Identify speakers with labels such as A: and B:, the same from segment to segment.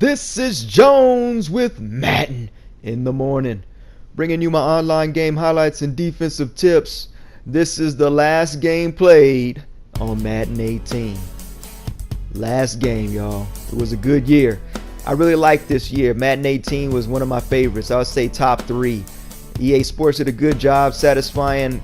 A: This is Jones with Madden in the morning, bringing you my online game highlights and defensive tips. This is the last game played on Madden 18. Last game, y'all. It was a good year. I really liked this year. Madden 18 was one of my favorites. I would say top 3. EA Sports did a good job satisfying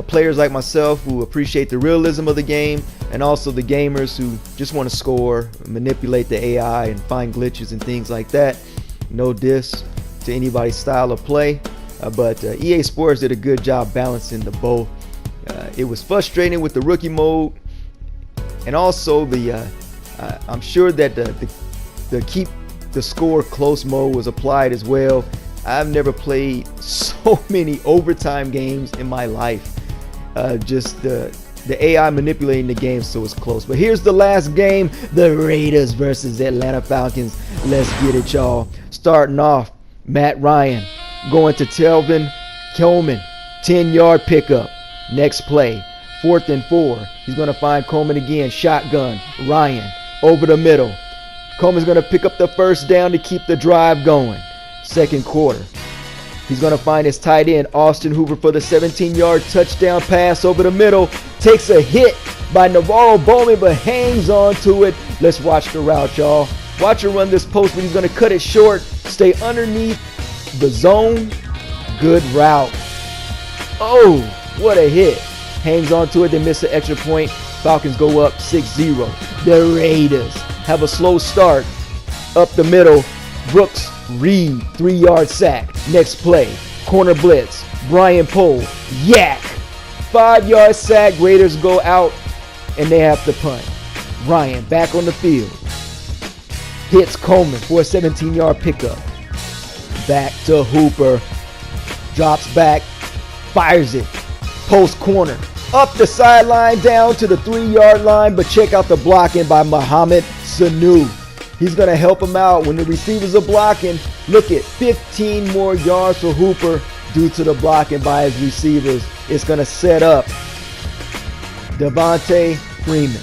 A: players like myself who appreciate the realism of the game, and also the gamers who just want to score, manipulate the AI, and find glitches and things like that. No diss to anybody's style of play, but EA Sports did a good job balancing the both. It was frustrating with the rookie mode, and also I'm sure that the keep the score close mode was applied as well. I've never played so many overtime games in my life. Just the AI manipulating the game so it's close. But here's the last game, the Raiders versus Atlanta Falcons. Let's get it, y'all. Starting off, Matt Ryan going to Telvin Coleman, 10-yard pickup. Next play, 4th and 4. He's going to find Coleman again, shotgun. Ryan over the middle. Coleman's going to pick up the first down to keep the drive going. Second quarter, he's going to find his tight end, Austin Hooper, for the 17-yard touchdown pass over the middle. Takes a hit by Navarro Bowman, but hangs on to it. Let's watch the route, y'all. Watch him run this post, but he's going to cut it short. Stay underneath the zone. Good route. Oh, what a hit. Hangs on to it, they miss an extra point. Falcons go up 6-0. The Raiders have a slow start. Up the middle, Brooks Reed, 3-yard sack. Next play, corner blitz. Brian Pohl, yak. 5-yard sack. Raiders go out and they have to punt. Ryan back on the field. Hits Coleman for a 17-yard pickup. Back to Hooper. Drops back. Fires it. Post corner. Up the sideline down to the 3-yard line, but check out the blocking by Mohamed Sanu. He's going to help him out when the receivers are blocking. Look at 15 more yards for Hooper due to the blocking by his receivers. It's going to set up Devontae Freeman.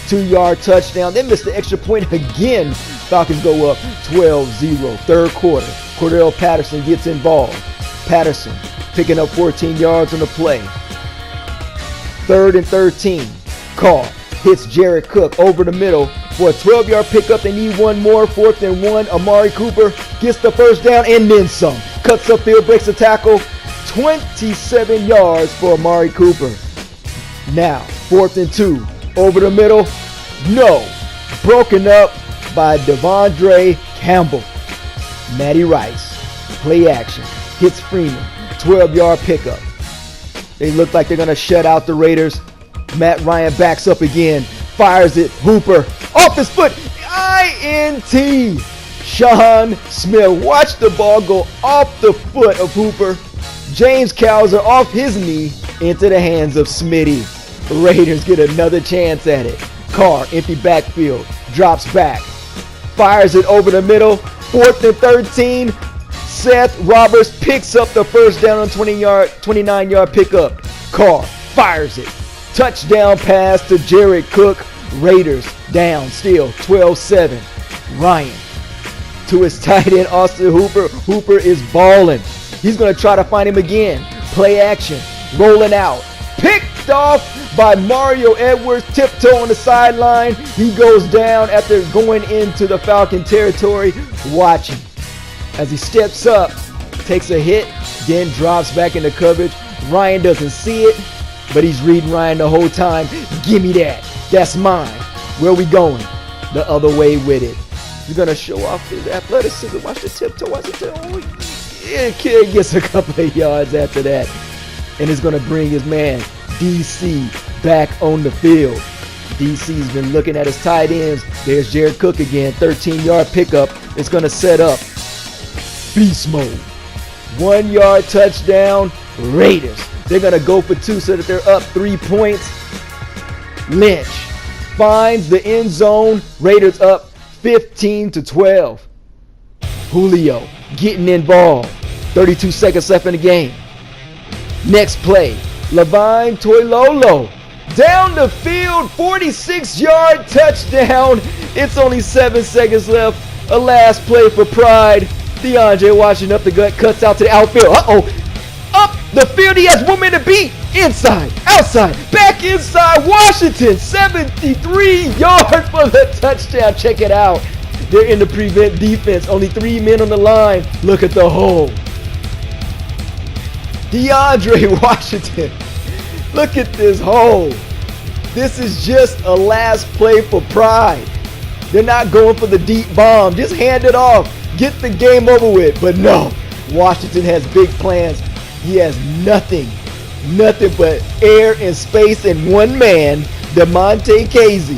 A: 2-yard touchdown. They missed the extra point again. Falcons go up 12-0. Third quarter, Cordell Patterson gets involved. Patterson picking up 14 yards on the play. 3rd and 13. Carr hits Jared Cook over the middle for a 12-yard pickup. They need one more. 4th and 1. Amari Cooper gets the first down and then some. Cuts upfield, breaks a tackle. 27 yards for Amari Cooper. Now, 4th and 2. Over the middle. No. Broken up by Devondre Campbell. Matty Rice. Play action. Hits Freeman. 12-yard pickup. They look like they're going to shut out the Raiders. Matt Ryan backs up again. Fires it. Hooper. Off his foot. INT. Sean Smith. Watch the ball go off the foot of Hooper. James Cowser off his knee into the hands of Smitty. Raiders get another chance at it. Carr, empty backfield. Drops back. Fires it over the middle. 4th and 13. Seth Roberts picks up the first down on 29-yard pickup. Carr fires it. Touchdown pass to Jared Cook. Raiders down still 12-7. Ryan to his tight end Austin Hooper. Hooper is balling. He's going to try to find him again. Play action. Rolling out. Picked off by Mario Edwards. Tiptoe on the sideline. He goes down after going into the Falcon territory. Watch him as he steps up, takes a hit, then drops back into coverage. Ryan doesn't see it, but he's reading Ryan the whole time. Give me that. That's mine. Where we going? The other way with it. He's going to show off his athleticism. Watch the tiptoe. Watch the tiptoe. Yeah, kid gets a couple of yards after that. And it's going to bring his man, DC, back on the field. DC's been looking at his tight ends. There's Jared Cook again. 13-yard pickup. It's going to set up beast mode. 1-yard touchdown. Raiders. They're going to go for 2 so that they're up 3 points. Lynch finds the end zone. Raiders up 15-12. Julio getting involved. 32 seconds left in the game. Next play. Levine Toilolo down the field, 46-yard touchdown. It's only 7 seconds left. A last play for pride. DeAndre Washington up the gut, cuts out to the outfield. Up the field, he has 1 minute to beat. Inside, outside, back inside. Washington, 73 yards for the touchdown. Check it out. They're in the prevent defense. Only 3 men on the line. Look at the hole. DeAndre Washington. Look at this hole. This is just a last play for pride. They're not going for the deep bomb. Just hand it off. Get the game over with. But no, Washington has big plans. He has nothing but air and space and one man, DeMonte Casey.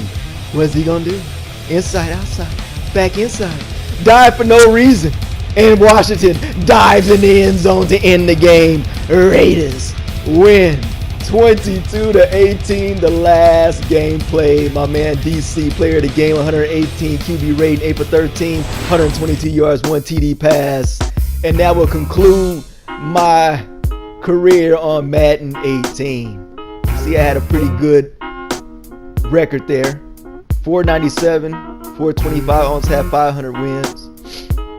A: What's he going to do? Inside, outside, back inside. Dive for no reason. And Washington dives in the end zone to end the game. Raiders win 22-18. The last game played. My man DC, player of the game, 118 QB rating, 8 for 13, 122 yards, 1 TD pass. And that will conclude my career on Madden 18. See, I had a pretty good record there. 497, 425, almost had 500 wins.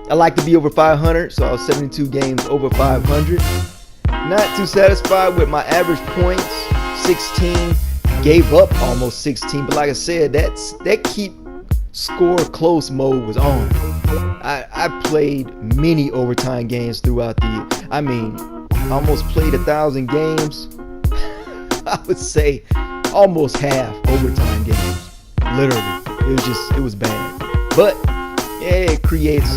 A: I like to be over 500, so I was 72 games over 500. Not too satisfied with my average points, 16. Gave up almost 16, but like I said, that keep score close mode was on. I played many overtime games throughout the year. I mean, almost played 1,000 games. I would say almost half overtime games. Literally, it was bad. But yeah, it creates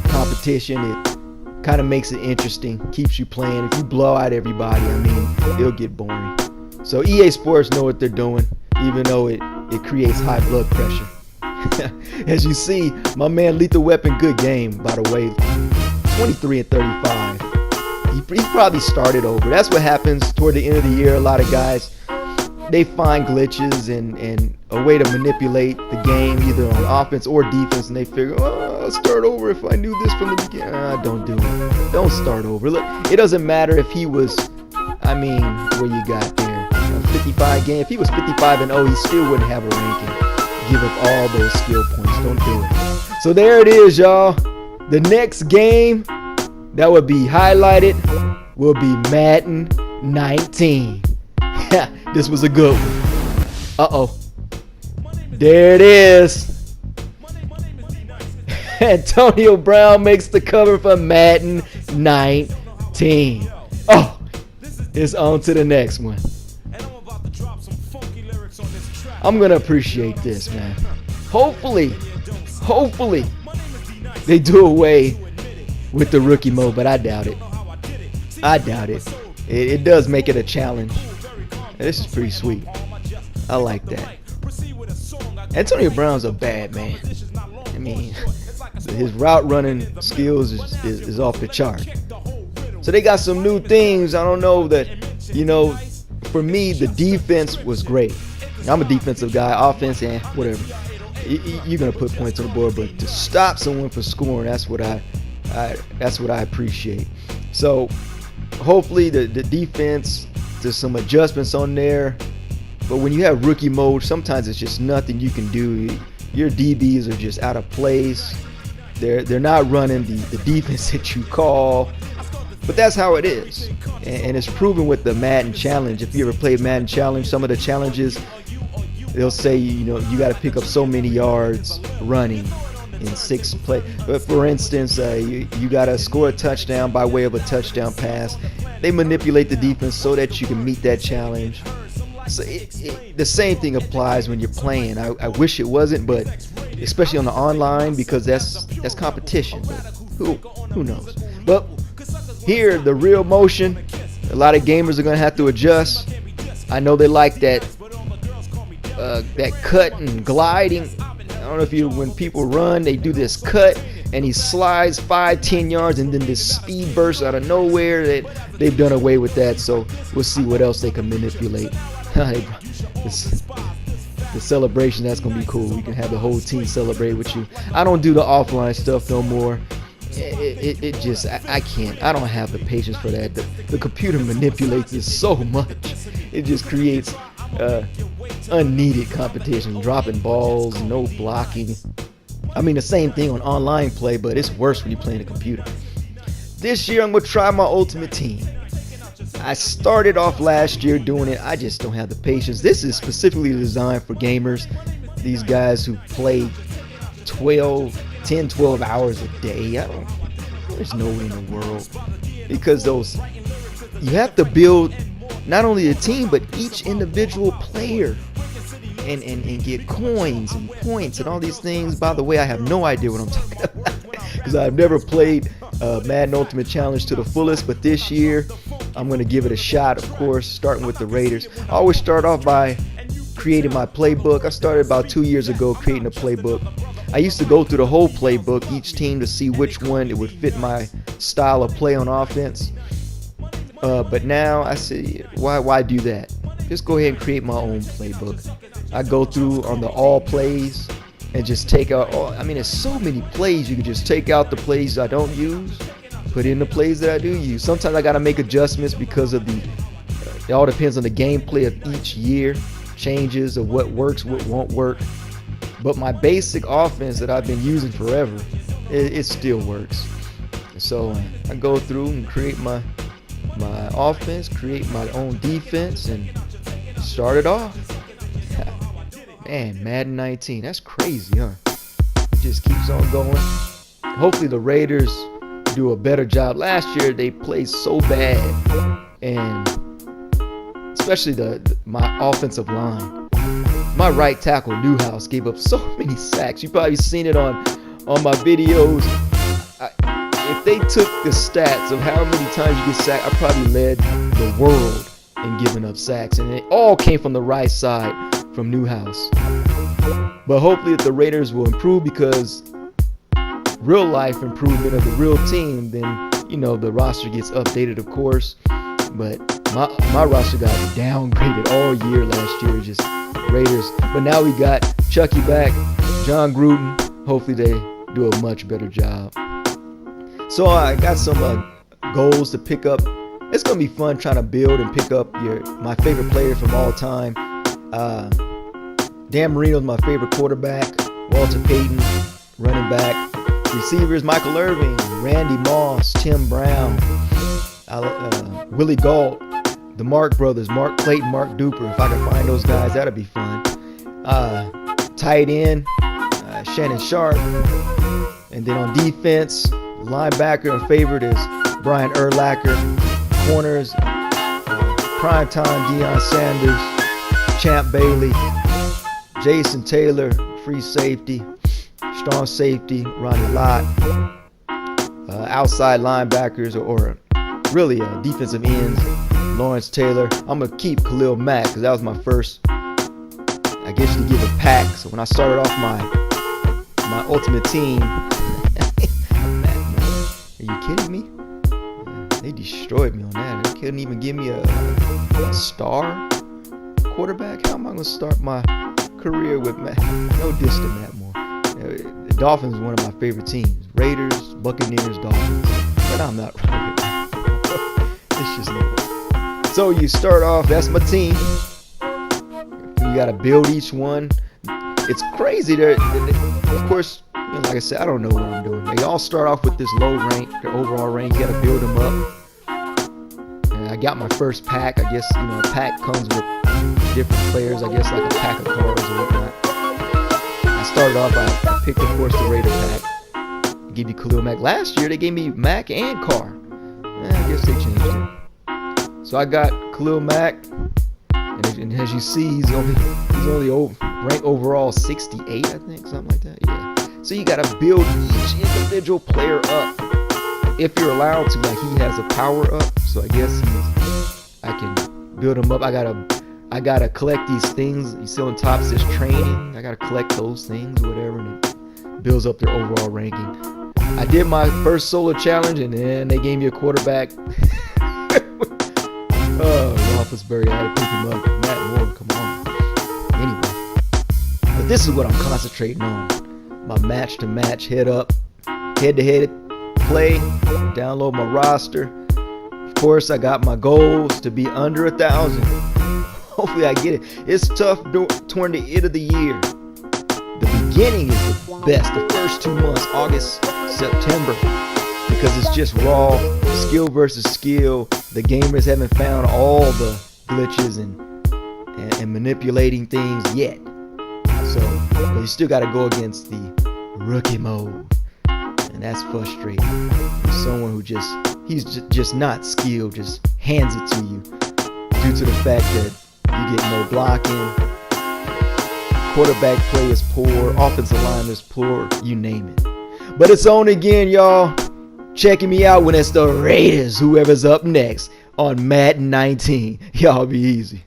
A: competition. It kind of makes it interesting, keeps you playing. If you blow out everybody, I mean, it'll get boring. So EA Sports know what they're doing, even though it creates high blood pressure. As you see, my man Lethal Weapon, good game, by the way. 23 and 35. He probably started over. That's what happens toward the end of the year. A lot of guys, they find glitches and a way to manipulate the game, either on offense or defense, and they figure, oh, I'll start over if I knew this from the beginning. Don't do it. Don't start over. Look, it doesn't matter if he was, I mean, where you got there, 55 game. If he was 55 and 0, he still wouldn't have a ranking. Give up all those skill points. Don't do it. So there it is, y'all. The next game that would be highlighted will be Madden 19. This was a good one. Uh-oh. There it is. Antonio Brown makes the cover for Madden 19. Oh, it's on to the next one. I'm going to appreciate this, man. Hopefully, they do away with the rookie mode, but I doubt it. It does make it a challenge. This is pretty sweet. I like that. Antonio Brown's a bad man. I mean, his route running skills is off the chart. So they got some new things. I don't know that, for me, the defense was great. I'm a defensive guy. Offense, whatever. You're gonna put points on the board, but to stop someone from scoring, that's what I appreciate. So hopefully the defense, there's some adjustments on there. But when you have rookie mode, sometimes it's just nothing you can do. Your DBs are just out of place. They're not running the defense that you call. But that's how it is. And it's proven with the Madden Challenge. If you ever played Madden Challenge, some of the challenges, they'll say, you got to pick up so many yards running in 6 plays. But for instance, you got to score a touchdown by way of a touchdown pass. They manipulate the defense so that you can meet that challenge. So the same thing applies when you're playing. I wish it wasn't, but especially on the online, because that's competition. But who knows? But here, the real motion, a lot of gamers are going to have to adjust. I know they like that cut and gliding. I don't know if when people run, they do this cut and he slides 5-10 yards and then this speed burst out of nowhere. That they've done away with that. So we'll see what else they can manipulate. The celebration, that's gonna be cool. You can have the whole team celebrate with you. I don't do the offline stuff no more. It just, I can't. I don't have the patience for that. The computer manipulates it so much. It just creates unneeded competition, dropping balls, no blocking. I mean, the same thing on online play, but it's worse when you're playing a computer. This year, I'm going to try my ultimate team. I started off last year doing it. I just don't have the patience. This is specifically designed for gamers. These guys who play 10, 12 hours a day. There's no way in the world. Because you have to build not only a team, but each individual player. And get coins and points and all these things. By the way, I have no idea what I'm talking about because I've never played Madden Ultimate Challenge to the fullest, but this year I'm going to give it a shot, of course, starting with the Raiders. I always start off by creating my playbook. I started about 2 years ago creating a playbook. I used to go through the whole playbook, each team, to see which one it would fit my style of play on offense. But now I say, why do that? Just go ahead and create my own playbook. I go through on the all plays and just take out all. I mean, there's so many plays. You can just take out the plays I don't use, put in the plays that I do use. Sometimes I got to make adjustments because of it all depends on the gameplay of each year, changes of what works, what won't work. But my basic offense that I've been using forever, it still works. So I go through and create my offense, create my own defense, and start it off. Man, Madden 19, that's crazy, huh? It just keeps on going. Hopefully the Raiders do a better job. Last year they played so bad, and especially my offensive line. My right tackle Newhouse gave up so many sacks. You've probably seen it on my videos. If they took the stats of how many times you get sacked, I probably led the world in giving up sacks, and it all came from the right side from Newhouse. But hopefully if the Raiders will improve, because real life improvement of the real team, then the roster gets updated, of course. But my roster got downgraded all year last year, just Raiders. But now we got Chucky back, John Gruden. Hopefully they do a much better job. So I got some goals to pick up. It's gonna be fun trying to build and pick up my favorite player from all time. Dan Marino's my favorite quarterback. Walter Payton, running back. Receivers, Michael Irvin, Randy Moss, Tim Brown, Willie Gault, the Mark brothers, Mark Clayton, Mark Duper. If I can find those guys, that'll be fun. Tight end, Shannon Sharp. And then on defense, linebacker and favorite is Brian Urlacher. Corners, primetime Deion Sanders, Champ Bailey, Jason Taylor, free safety, strong safety, Ronnie Lott. Outside linebackers or really defensive ends, Lawrence Taylor. I'm going to keep Khalil Mack because that was my first, I guess you could give a pack. So when I started off my ultimate team, are you kidding me? They destroyed me on that. They couldn't even give me a star quarterback. How am I going to start my career with Matt? No diss to Matt Moore. The Dolphins is one of my favorite teams. Raiders, Buccaneers, Dolphins. But I'm not right. It's just no way. So you start off, that's my team. You got to build each one. It's crazy. Of course, like I said, I don't know what I'm doing. They all start off with this low rank, their overall rank. You got to build them up. And I got my first pack. I guess, a pack comes with different players. I guess like a pack of cards or whatnot. I started off, I picked, of course, the Raider pack. They gave you Khalil Mack. Last year, they gave me Mack and Carr. I guess they changed it. So I got Khalil Mack. And as you see, he's only ranked overall 68, I think, something like that. Yeah. So you got to build each individual player up if you're allowed to. Like, he has a power up, so I guess I can build him up. I gotta collect these things. You see on top it says training. I gotta collect those things, whatever, and it builds up their overall ranking. I did my first solo challenge, and then they gave me a quarterback. Roethlisberger, I had to pick him up. Matt Moore, come on. Anyway, but this is what I'm concentrating on. My match-to-match, head-to-head play, download my roster. Of course, I got my goals to be under 1,000. Hopefully I get it. It's tough toward the end of the year. The beginning is the best. The first 2 months, August, September, because it's just raw skill versus skill. The gamers haven't found all the glitches and manipulating things yet. So you still got to go against the rookie mode, and that's frustrating. Someone who he's just not skilled, just hands it to you due to the fact that you get no blocking, quarterback play is poor, offensive line is poor, you name it. But it's on again, y'all. Checking me out when it's the Raiders, whoever's up next on Madden 19. Y'all be easy.